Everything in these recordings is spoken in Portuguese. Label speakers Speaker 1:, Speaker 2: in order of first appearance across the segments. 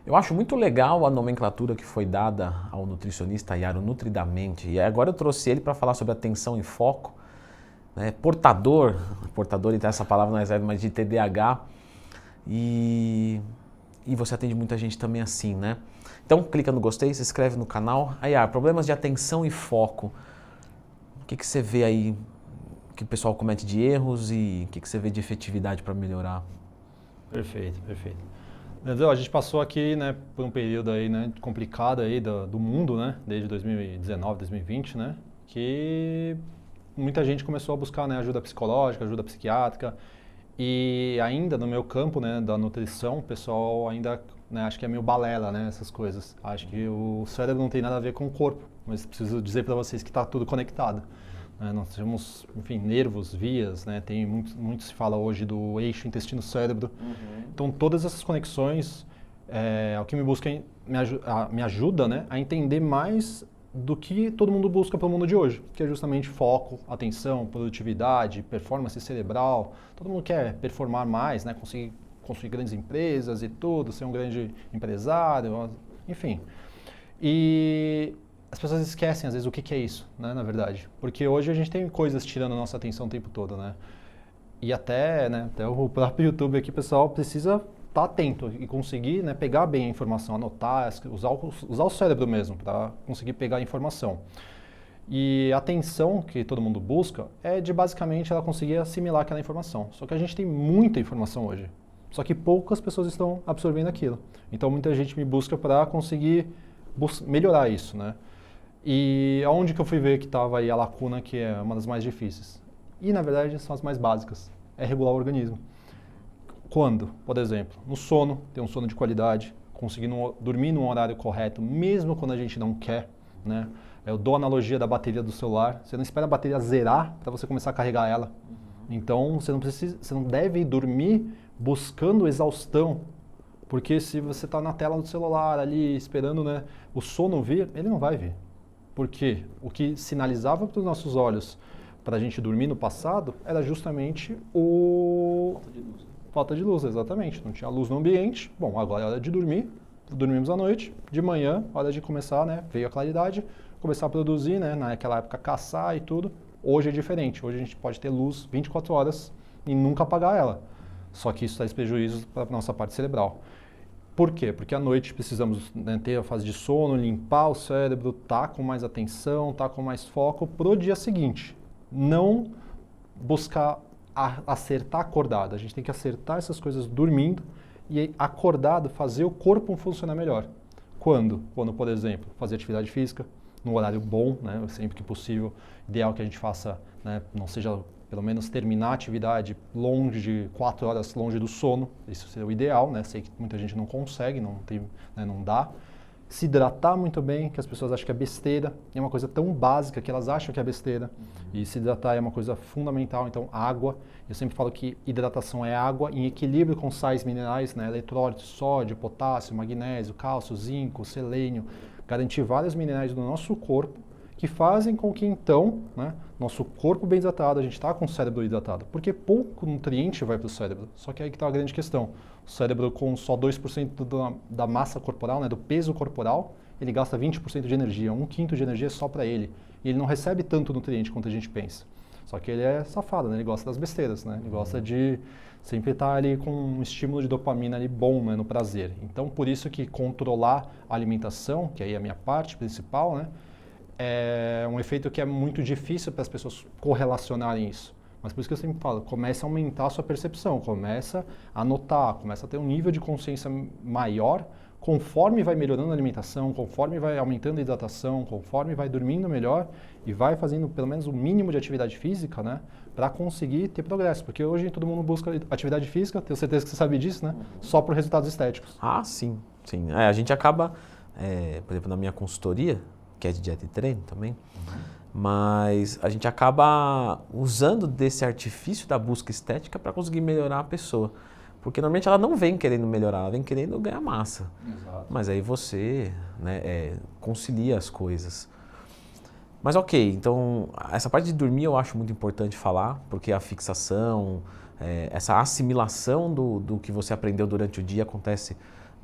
Speaker 1: Eu acho muito legal a nomenclatura que foi dada ao nutricionista Yaro Nutridamente. E agora eu trouxe ele para falar sobre atenção e foco, né? Portador, então essa palavra não é serve, mas de TDAH. E você atende muita gente também assim, né? Então clica no gostei, se inscreve no canal. Aí, problemas de atenção e foco. O que você vê aí que o pessoal comete de erros e o que você vê de efetividade para melhorar?
Speaker 2: Perfeito, perfeito. Leandro, a gente passou aqui, né, por um período aí, né, complicado aí do mundo, né, desde 2019, 2020, né, que muita gente começou a buscar, né, ajuda psicológica, ajuda psiquiátrica, e ainda no meu campo, né, da nutrição, o pessoal ainda, né, acho que é meio balela, né, essas coisas. Acho que o cérebro não tem nada a ver com o corpo, mas preciso dizer para vocês que está tudo conectado. Nós temos, enfim, nervos, vias, né? Tem muito se fala hoje do eixo intestino-cérebro. Então, todas essas conexões, o que me busca, me ajuda, né, a entender mais do que todo mundo busca para o mundo de hoje, que é justamente foco, atenção, produtividade, performance cerebral. Todo mundo quer performar mais, né, conseguir construir grandes empresas e tudo, ser um grande empresário, enfim. E as pessoas esquecem, às vezes, o que é isso, né, na verdade. Porque hoje a gente tem coisas tirando a nossa atenção o tempo todo, né? E até, né, até o próprio YouTube aqui, pessoal, precisa estar atento e conseguir, né, pegar bem a informação, anotar, usar o cérebro mesmo para conseguir pegar a informação. E a atenção que todo mundo busca é de, basicamente, ela conseguir assimilar aquela informação. Só que a gente tem muita informação hoje. Só que poucas pessoas estão absorvendo aquilo. Então, muita gente me busca para conseguir melhorar isso, né? E aonde que eu fui ver que estava aí a lacuna, que é uma das mais difíceis? E, na verdade, são as mais básicas. É regular o organismo. Quando? Por exemplo, no sono, ter um sono de qualidade, conseguir dormir num horário correto, mesmo quando a gente não quer, né? Eu dou a analogia da bateria do celular. Você não espera a bateria zerar para você começar a carregar ela. Então, você não deve dormir buscando exaustão, porque se você está na tela do celular ali, esperando, né, o sono vir, ele não vai vir. Porque o que sinalizava para os nossos olhos para a gente dormir no passado era justamente
Speaker 1: Falta de luz.
Speaker 2: falta de luz, exatamente. Não tinha luz no ambiente. Bom, agora é hora de dormir. Dormimos à noite. De manhã, hora de começar, né? Veio a claridade, começar a produzir, né? Naquela época caçar e tudo. Hoje é diferente. Hoje a gente pode ter luz 24 horas e nunca apagar ela. Só que isso traz prejuízos para a nossa parte cerebral. Por quê? Porque à noite precisamos, né, ter a fase de sono, limpar o cérebro, tá com mais atenção, tá com mais foco pro dia seguinte. Não buscar acertar acordado. A gente tem que acertar essas coisas dormindo e acordado fazer o corpo funcionar melhor. Quando? Quando, por exemplo, fazer atividade física no horário bom, né, sempre que possível. Ideal que a gente faça, né, não seja pelo menos terminar a atividade longe de 4 horas longe do sono, isso seria o ideal, né? Sei que muita gente não consegue, não tem, né, não dá. Se hidratar muito bem, que as pessoas acham que é besteira, é uma coisa tão básica que elas acham que é besteira. E se hidratar é uma coisa fundamental, então água. Eu sempre falo que hidratação é água em equilíbrio com sais minerais, né? Eletrólitos, sódio, potássio, magnésio, cálcio, zinco, selênio. Garantir vários minerais do nosso corpo que fazem com que, então, né, nosso corpo bem hidratado, a gente está com o cérebro hidratado. Porque pouco nutriente vai para o cérebro. Só que aí que está a grande questão. O cérebro, com só 2% da massa corporal, né, do peso corporal, ele gasta 20% de energia. 1/5 de energia é só para ele. E ele não recebe tanto nutriente quanto a gente pensa. Só que ele é safado, né? Ele gosta das besteiras, né? Ele gosta de sempre estar ali com um estímulo de dopamina ali bom, né, no prazer. Então, por isso que controlar a alimentação, que aí é a minha parte principal, né, é um efeito que é muito difícil para as pessoas correlacionarem isso. Mas por isso que eu sempre falo, começa a aumentar a sua percepção, começa a notar, começa a ter um nível de consciência maior conforme vai melhorando a alimentação, conforme vai aumentando a hidratação, conforme vai dormindo melhor e vai fazendo pelo menos o mínimo de atividade física, né, para conseguir ter progresso. Porque hoje todo mundo busca atividade física, tenho certeza que você sabe disso, né, só por resultados estéticos.
Speaker 1: Ah, sim, sim. A gente acaba, por exemplo, na minha consultoria, que é de dieta e treino também, mas a gente acaba usando desse artifício da busca estética para conseguir melhorar a pessoa. Porque normalmente ela não vem querendo melhorar, ela vem querendo ganhar massa.
Speaker 2: Exato.
Speaker 1: Mas aí você, né, concilia as coisas. Mas ok, então essa parte de dormir eu acho muito importante falar, porque a fixação, essa assimilação do que você aprendeu durante o dia acontece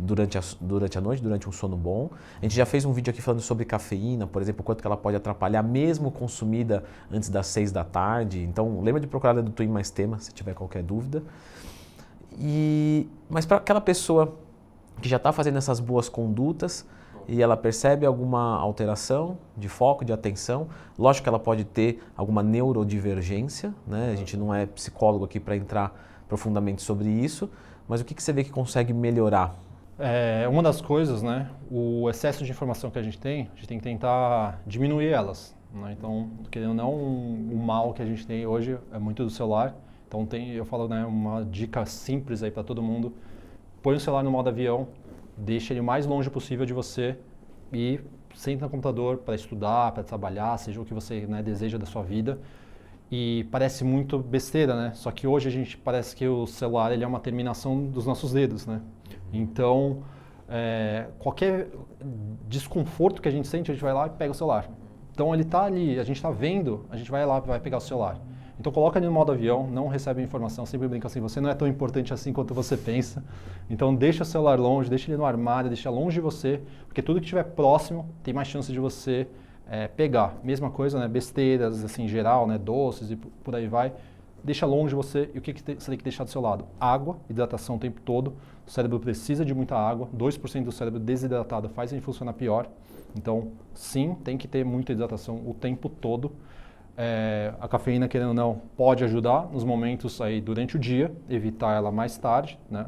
Speaker 1: durante a noite, durante um sono bom. A gente já fez um vídeo aqui falando sobre cafeína, por exemplo, quanto que ela pode atrapalhar mesmo consumida antes das 6 da tarde. Então, lembra de procurar a do Twin Mais Tema, se tiver qualquer dúvida. Mas para aquela pessoa que já está fazendo essas boas condutas e ela percebe alguma alteração de foco, de atenção, lógico que ela pode ter alguma neurodivergência, né? A gente não é psicólogo aqui para entrar profundamente sobre isso, mas o que você vê que consegue melhorar?
Speaker 2: Uma das coisas, né, o excesso de informação que a gente tem que tentar diminuir elas, né? Então, querendo ou não, o mal que a gente tem hoje é muito do celular. Então, eu falo, né, uma dica simples aí para todo mundo: põe o celular no modo avião, deixa ele o mais longe possível de você e senta no computador para estudar, para trabalhar, seja o que você, né, deseja da sua vida. E parece muito besteira, né? Só que hoje a gente parece que o celular ele é uma terminação dos nossos dedos, né? Então, qualquer desconforto que a gente sente, a gente vai lá e pega o celular. Então, ele está ali, a gente está vendo, a gente vai lá e vai pegar o celular. Então, coloca ele no modo avião, não recebe a informação, sempre brinca assim, você não é tão importante assim quanto você pensa. Então, deixa o celular longe, deixa ele no armário, deixa longe de você, porque tudo que estiver próximo tem mais chance de você pegar. Mesma coisa, né? Besteiras, assim, em geral, né? Doces e por aí vai. Deixa longe de você. E o que você tem que deixar do seu lado? Água, hidratação o tempo todo. O cérebro precisa de muita água. 2% do cérebro desidratado faz ele funcionar pior. Então, sim, tem que ter muita hidratação o tempo todo. A cafeína, querendo ou não, pode ajudar nos momentos aí durante o dia, evitar ela mais tarde, né?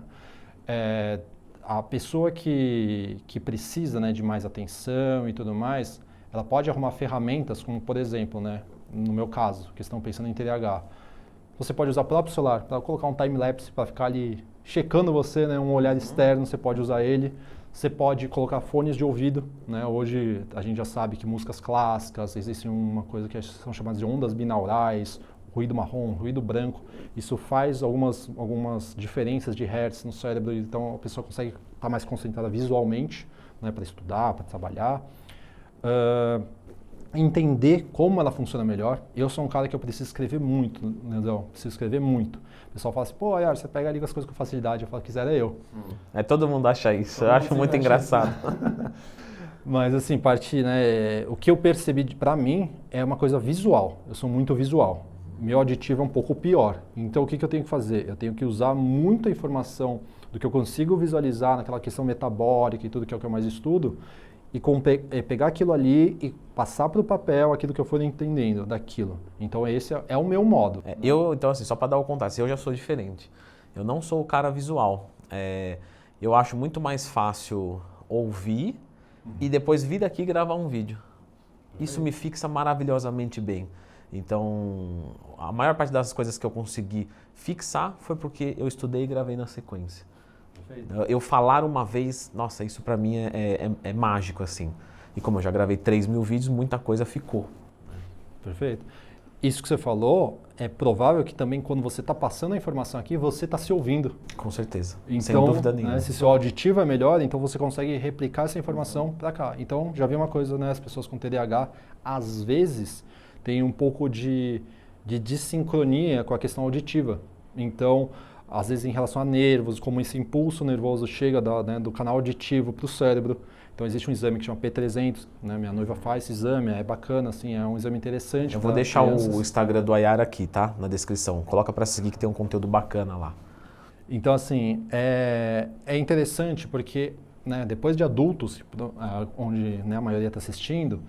Speaker 2: A pessoa que precisa, né, de mais atenção e tudo mais, ela pode arrumar ferramentas como, por exemplo, né, no meu caso, que estão pensando em TDAH, você pode usar o próprio celular para colocar um time-lapse para ficar ali checando você, né, um olhar externo, você pode usar ele. Você pode colocar fones de ouvido, né? Hoje a gente já sabe que músicas clássicas, existe uma coisa que são chamadas de ondas binaurais, ruído marrom, ruído branco. Isso faz algumas diferenças de hertz no cérebro, então a pessoa consegue estar mais concentrada visualmente, né, para estudar, para trabalhar. Entender como ela funciona melhor. Eu sou um cara que eu preciso escrever muito, Leandrão, preciso escrever muito. O pessoal fala assim, pô, Ayar, você pega ali as coisas com facilidade. Eu falo, quisera eu.
Speaker 1: Todo mundo acha isso, eu acho muito engraçado.
Speaker 2: Mas assim, né, o que eu percebi pra mim é uma coisa visual. Eu sou muito visual. Meu auditivo é um pouco pior. Então o que eu tenho que fazer? Eu tenho que usar muita informação do que eu consigo visualizar naquela questão metabólica e tudo que é o que eu mais estudo, e pegar aquilo ali e passar para o papel aquilo que eu for entendendo daquilo. Então esse é o meu modo.
Speaker 1: Então assim, só para dar o contato, eu já sou diferente. Eu não sou o cara visual. Eu acho muito mais fácil ouvir e depois vir daqui e gravar um vídeo. Isso me fixa maravilhosamente bem. Então, a maior parte das coisas que eu consegui fixar foi porque eu estudei e gravei na sequência. Eu falar uma vez, nossa, isso pra mim é mágico, assim. E como eu já gravei 3.000 vídeos, muita coisa ficou.
Speaker 2: Perfeito. Isso que você falou, é provável que também quando você está passando a informação aqui, você está se ouvindo.
Speaker 1: Com certeza,
Speaker 2: então,
Speaker 1: sem dúvida nenhuma.
Speaker 2: Né, se seu auditivo é melhor, então você consegue replicar essa informação para cá. Então, já vi uma coisa, né, as pessoas com TDAH, às vezes, têm um pouco de dissincronia com a questão auditiva. Então, às vezes em relação a nervos, como esse impulso nervoso chega do canal auditivo para o cérebro. Então existe um exame que chama P300, né? Minha noiva faz esse exame, é bacana, assim, é um exame interessante.
Speaker 1: Eu vou deixar o Instagram do Ayar aqui, tá? Na descrição. Coloca para seguir que tem um conteúdo bacana lá.
Speaker 2: Então assim, é interessante porque, né, depois de adultos, onde, né, a maioria está assistindo,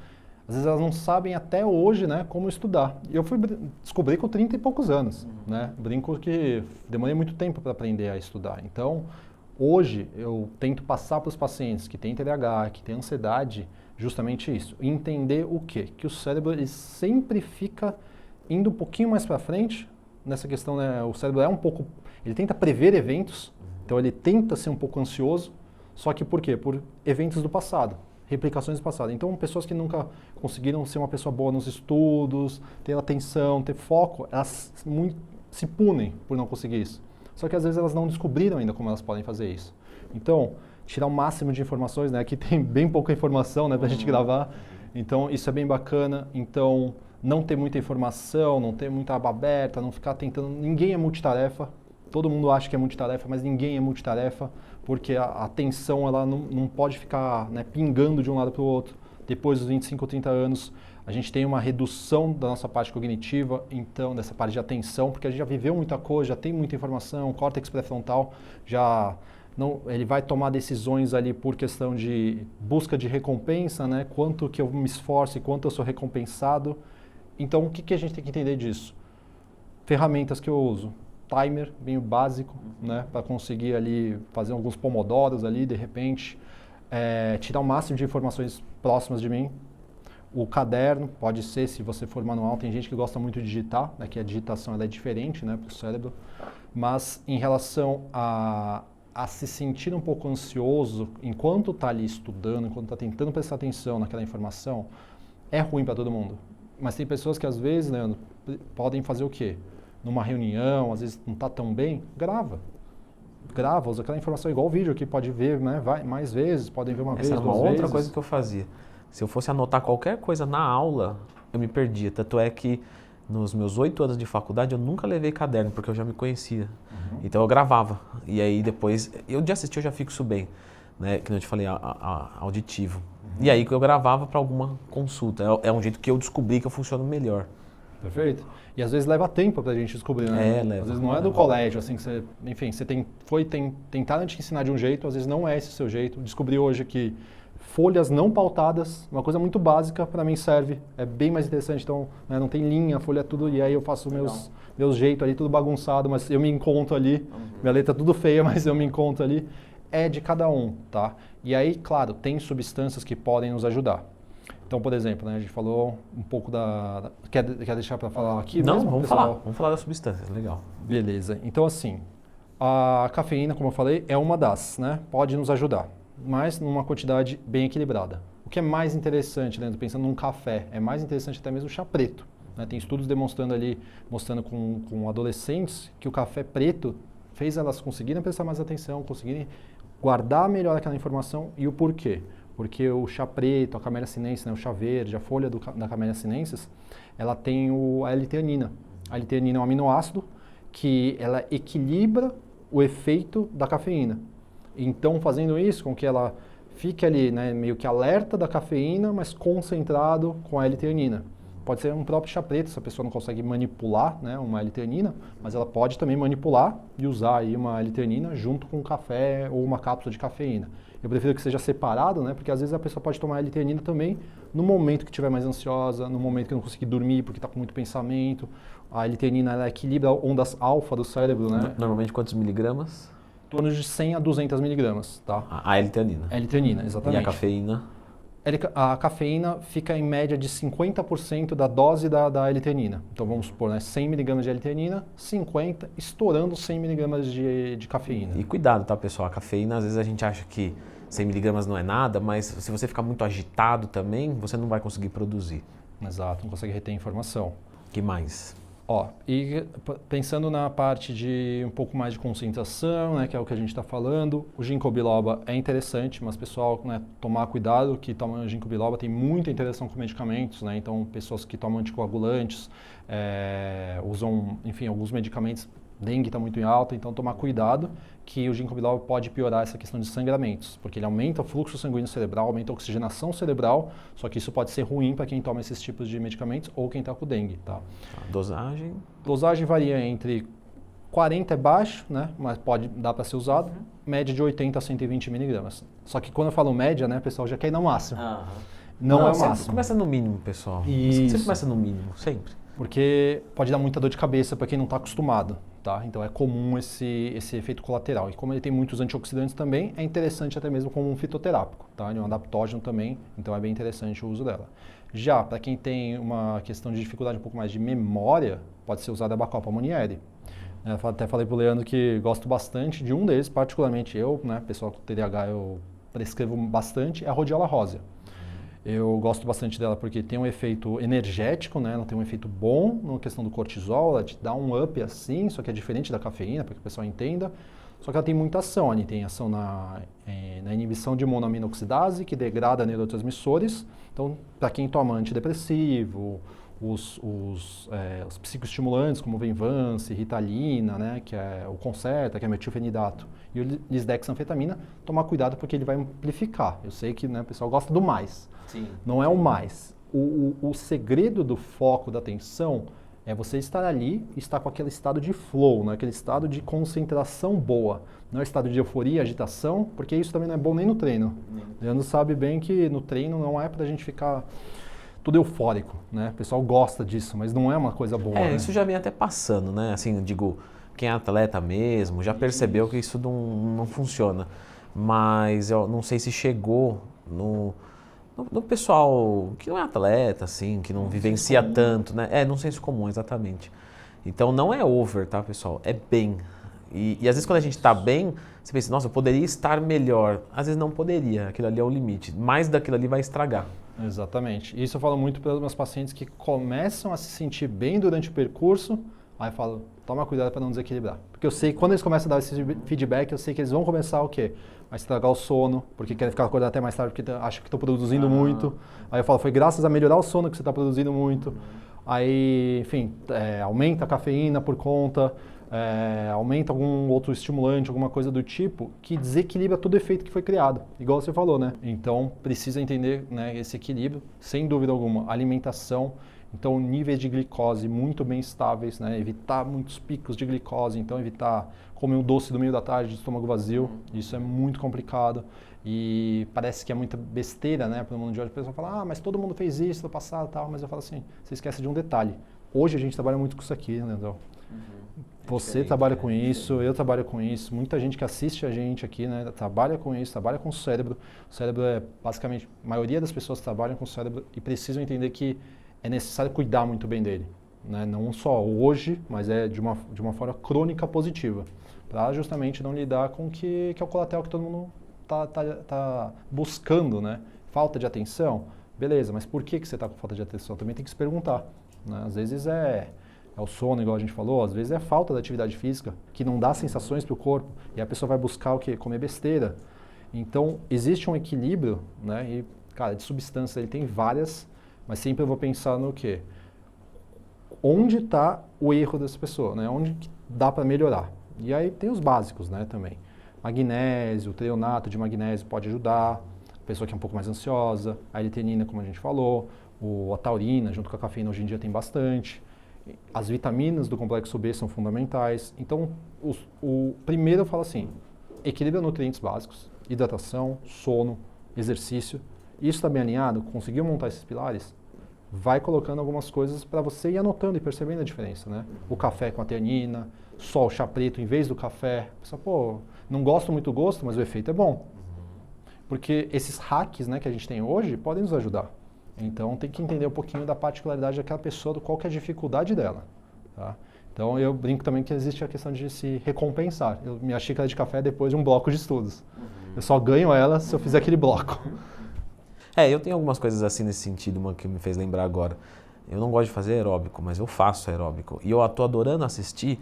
Speaker 2: às vezes elas não sabem até hoje, né, como estudar. E eu fui descobrir com 30 e poucos anos, né? Brinco que demorei muito tempo para aprender a estudar. Então, hoje eu tento passar para os pacientes que têm TDAH, que têm ansiedade, justamente isso. Entender o quê? Que o cérebro ele sempre fica indo um pouquinho mais para frente nessa questão, né? O cérebro ele tenta prever eventos, então ele tenta ser um pouco ansioso, só que por quê? Por eventos do passado. Replicações do passado. Então, pessoas que nunca conseguiram ser uma pessoa boa nos estudos, ter atenção, ter foco, elas se punem por não conseguir isso. Só que às vezes elas não descobriram ainda como elas podem fazer isso. Então, tirar o máximo de informações, né? Aqui tem bem pouca informação, né, pra gente gravar. Então, isso é bem bacana. Então, não ter muita informação, não ter muita aba aberta, não ficar tentando... Ninguém é multitarefa. todo mundo acha que é multitarefa, mas ninguém é multitarefa, porque a atenção ela não pode ficar, né, pingando de um lado para o outro. Depois dos 25 ou 30 anos, a gente tem uma redução da nossa parte cognitiva, então, dessa parte de atenção, porque a gente já viveu muita coisa, já tem muita informação, o córtex pré-frontal já... Não, ele vai tomar decisões ali por questão de busca de recompensa, né? Quanto que eu me esforço e quanto eu sou recompensado. Então, o que a gente tem que entender disso? Ferramentas que eu uso. Timer, bem básico, né? Para conseguir ali fazer alguns pomodoros ali, de repente. Tirar o máximo de informações próximas de mim. O caderno, pode ser, se você for manual, tem gente que gosta muito de digitar, né? Que a digitação ela é diferente, né? Para o cérebro. Mas, em relação a se sentir um pouco ansioso enquanto está ali estudando, enquanto está tentando prestar atenção naquela informação, é ruim para todo mundo. Mas tem pessoas que às vezes, Leandro, podem fazer o quê? Numa reunião, às vezes não está tão bem, grava. Grava, usa aquela informação igual o vídeo que pode ver, né, mais vezes, podem ver uma vez,
Speaker 1: Essa era uma
Speaker 2: duas vezes.
Speaker 1: outra coisa que eu fazia. Se eu fosse anotar qualquer coisa na aula, eu me perdia. Tanto é que nos meus 8 anos de faculdade eu nunca levei caderno, porque eu já me conhecia. Então eu gravava. E aí depois, eu de assistir eu já fixo bem, né? Que eu te falei, auditivo. E aí que eu gravava para alguma consulta. É um jeito que eu descobri que eu funciono melhor.
Speaker 2: Perfeito. E às vezes leva tempo pra gente descobrir, né?
Speaker 1: Leva.
Speaker 2: Às vezes não é do colégio, assim, que você, enfim, você tentaram te ensinar de um jeito, às vezes não é esse o seu jeito. Descobri hoje que folhas não pautadas, uma coisa muito básica, para mim serve, é bem mais interessante, então, né, não tem linha, folha é tudo, e aí eu faço meus jeitos ali, tudo bagunçado, mas eu me encontro ali, minha letra é tudo feia, mas eu me encontro ali, é de cada um, tá? E aí, claro, tem substâncias que podem nos ajudar. Então, por exemplo, né, a gente falou um pouco quer deixar para falar aqui?
Speaker 1: Não,
Speaker 2: mesmo,
Speaker 1: vamos
Speaker 2: pessoal?
Speaker 1: vamos falar das substâncias, legal.
Speaker 2: Beleza, então assim, a cafeína, como eu falei, é uma das, né, pode nos ajudar, mas numa quantidade bem equilibrada. O que é mais interessante, Leandro, pensando num café, é mais interessante até mesmo o chá preto. Né? Tem estudos demonstrando com adolescentes que o café preto fez elas conseguirem prestar mais atenção, conseguirem guardar melhor aquela informação e o porquê. Porque o chá preto, a Camellia sinensis, né, o chá verde, a folha da Camellia sinensis, ela tem a L-teanina. A L-teanina é um aminoácido que ela equilibra o efeito da cafeína. Então, fazendo isso com que ela fique ali, né, meio que alerta da cafeína, mas concentrado com a L-teanina. Pode ser um próprio chá preto, se a pessoa não consegue manipular, né, uma L-teanina, mas ela pode também manipular e usar aí uma L-teanina junto com um café ou uma cápsula de cafeína. Eu prefiro que seja separado, né, porque às vezes a pessoa pode tomar L-teanina também no momento que estiver mais ansiosa, no momento que não conseguir dormir porque está com muito pensamento. A L-teanina ela equilibra ondas alfa do cérebro, né?
Speaker 1: Normalmente quantos miligramas?
Speaker 2: Em torno de 100 a 200 miligramas, tá?
Speaker 1: A L-teanina.
Speaker 2: L-teanina, exatamente.
Speaker 1: E a cafeína?
Speaker 2: A cafeína fica em média de 50% da dose da L-teanina. Então vamos supor, né, 100 miligramas de L-teanina, 50, estourando 100 miligramas de cafeína.
Speaker 1: E cuidado, tá, pessoal? A cafeína, às vezes a gente acha que 100 miligramas não é nada, mas se você ficar muito agitado também, você não vai conseguir produzir.
Speaker 2: Exato, não consegue reter informação.
Speaker 1: Que mais?
Speaker 2: Ó, e pensando na parte de um pouco mais de concentração, né, que é o que a gente está falando, o ginkgo biloba é interessante, mas pessoal, né, tomar cuidado que tomam ginkgo biloba tem muita interação com medicamentos, né, então pessoas que tomam anticoagulantes, usam, enfim, alguns medicamentos, dengue está muito em alta, então tomar cuidado que o ginkgo biloba pode piorar essa questão de sangramentos, porque ele aumenta o fluxo sanguíneo cerebral, aumenta a oxigenação cerebral, só que isso pode ser ruim para quem toma esses tipos de medicamentos ou quem está com dengue, tá?
Speaker 1: A dosagem?
Speaker 2: Dosagem varia entre 40 é baixo, né, mas pode dar para ser usado, média de 80 a 120 miligramas. Só que quando eu falo média, né, pessoal já quer ir no máximo. Não é o máximo.
Speaker 1: Começa no mínimo, pessoal.
Speaker 2: Isso.
Speaker 1: Você começa no mínimo, sempre.
Speaker 2: Porque pode dar muita dor de cabeça para quem não está acostumado, tá? Então é comum esse efeito colateral. E como ele tem muitos antioxidantes também, é interessante até mesmo como um fitoterápico, tá? Ele é um adaptógeno também, então é bem interessante o uso dela. Já para quem tem uma questão de dificuldade um pouco mais de memória, pode ser usada a Bacopa Monnieri. Eu até falei pro Leandro que gosto bastante de um deles, particularmente eu, né, pessoal com TDAH eu prescrevo bastante, é a Rhodiola rosea. Eu gosto bastante dela porque tem um efeito energético, né? Ela tem um efeito bom na questão do cortisol, ela te dá um up assim, só que é diferente da cafeína, para que o pessoal entenda. Só que ela tem muita ação, ela tem ação na inibição de monoaminoxidase, que degrada neurotransmissores. Então, para quem toma antidepressivo, os psicoestimulantes, como Venvance, Ritalina, né, que é o Concerta, que é metilfenidato, e o lisdexanfetamina, tomar cuidado porque ele vai amplificar. Eu sei que, né, o pessoal gosta do mais.
Speaker 1: Sim.
Speaker 2: Não é o mais. O segredo do foco da atenção é você estar ali e estar com aquele estado de flow, né, aquele estado de concentração boa. Não é estado de euforia, agitação, porque isso também não é bom nem no treino. O Leandro sabe bem que no treino não é pra gente ficar tudo eufórico, né? O pessoal gosta disso, mas não é uma coisa boa.
Speaker 1: É,
Speaker 2: né?
Speaker 1: isso já vem até passando, né? Assim, digo, quem é atleta mesmo já percebeu que isso não funciona. Mas eu não sei se chegou no pessoal que não é atleta, assim, que não vivencia tanto, né? É, num senso comum, exatamente. Então não é over, tá, pessoal? É bem. E às vezes quando a gente tá bem, você pensa, nossa, eu poderia estar melhor. Às vezes não poderia, aquilo ali é o limite. Mais daquilo ali vai estragar.
Speaker 2: Exatamente. Isso eu falo muito para os meus pacientes que começam a se sentir bem durante o percurso, aí eu falo, toma cuidado para não desequilibrar. Porque eu sei que quando eles começam a dar esse feedback, eu sei que eles vão começar o quê? A estragar o sono, porque querem ficar acordado até mais tarde porque acham que estão produzindo muito. Aí eu falo, foi graças a melhorar o sono que você está produzindo muito. Aí, enfim, aumenta a cafeína por conta, aumenta algum outro estimulante, alguma coisa do tipo, que desequilibra todo o efeito que foi criado, igual você falou, né? Então, precisa entender, né, esse equilíbrio, sem dúvida alguma. Alimentação, então níveis de glicose muito bem estáveis, né? Evitar muitos picos de glicose, então evitar comer um doce do meio da tarde de estômago vazio, isso é muito complicado. E parece que é muita besteira, né, para o mundo de hoje. A pessoa fala, mas todo mundo fez isso no passado e tal, mas eu falo assim, você esquece de um detalhe. Hoje a gente trabalha muito com isso aqui, né, Leandrão? Você trabalha com isso, eu trabalho com isso, muita gente que assiste a gente aqui, né, trabalha com isso, trabalha com o cérebro. O cérebro é basicamente, a maioria das pessoas trabalham com o cérebro e precisam entender que é necessário cuidar muito bem dele, né, não só hoje, mas de uma forma crônica positiva, para justamente não lidar com que é o colateral que todo mundo tá buscando, né, falta de atenção, beleza, mas por que você está com falta de atenção? Também tem que se perguntar, né, às vezes é o sono, igual a gente falou, às vezes é falta da atividade física, que não dá sensações para o corpo, e a pessoa vai buscar o quê? Comer besteira. Então, existe um equilíbrio, né? E, cara, de substâncias ele tem várias, mas sempre eu vou pensar no quê? Onde está o erro dessa pessoa, né? Onde que dá para melhorar? E aí tem os básicos, né, também. Magnésio, treonato de magnésio pode ajudar, a pessoa que é um pouco mais ansiosa, a L-theanina, como a gente falou, a taurina, junto com a cafeína, hoje em dia tem bastante. As vitaminas do complexo B são fundamentais. Então, primeiro eu falo assim, equilibra nutrientes básicos, hidratação, sono, exercício. Isso está bem alinhado? Conseguiu montar esses pilares? Vai colocando algumas coisas para você ir anotando e percebendo a diferença, né? O café com a teanina, só o chá preto em vez do café. Pessoal, pô, não gosto muito do gosto, mas o efeito é bom. Porque esses hacks, né, que a gente tem hoje podem nos ajudar. Então tem que entender um pouquinho da particularidade daquela pessoa, qual que é a dificuldade dela. Tá? Então eu brinco também que existe a questão de se recompensar. Minha xícara de café é depois de um bloco de estudos. Eu só ganho ela se eu fizer aquele bloco.
Speaker 1: Eu tenho algumas coisas assim nesse sentido, uma que me fez lembrar agora. Eu não gosto de fazer aeróbico, mas eu faço aeróbico. E eu estou adorando assistir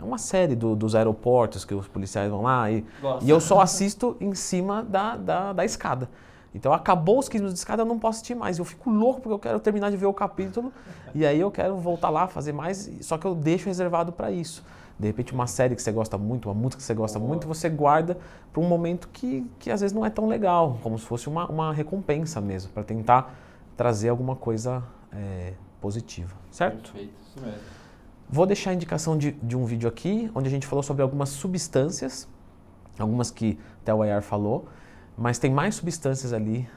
Speaker 1: uma série dos aeroportos que os policiais vão lá e eu só assisto em cima da escada. Então acabou os 15 minutos de escada, eu não posso assistir mais. Eu fico louco porque eu quero terminar de ver o capítulo e aí eu quero voltar lá, fazer mais, só que eu deixo reservado para isso. De repente uma série que você gosta muito, uma música que você gosta muito, você guarda para um momento que às vezes não é tão legal, como se fosse uma recompensa mesmo, para tentar trazer alguma coisa positiva, certo?
Speaker 3: Perfeito, isso mesmo.
Speaker 1: Vou deixar a indicação de um vídeo aqui, onde a gente falou sobre algumas substâncias, algumas que até o Ayar falou, mas tem mais substâncias ali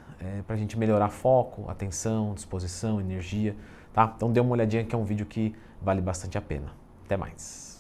Speaker 1: para a gente melhorar foco, atenção, disposição, energia, tá? Então dê uma olhadinha que é um vídeo que vale bastante a pena. Até mais!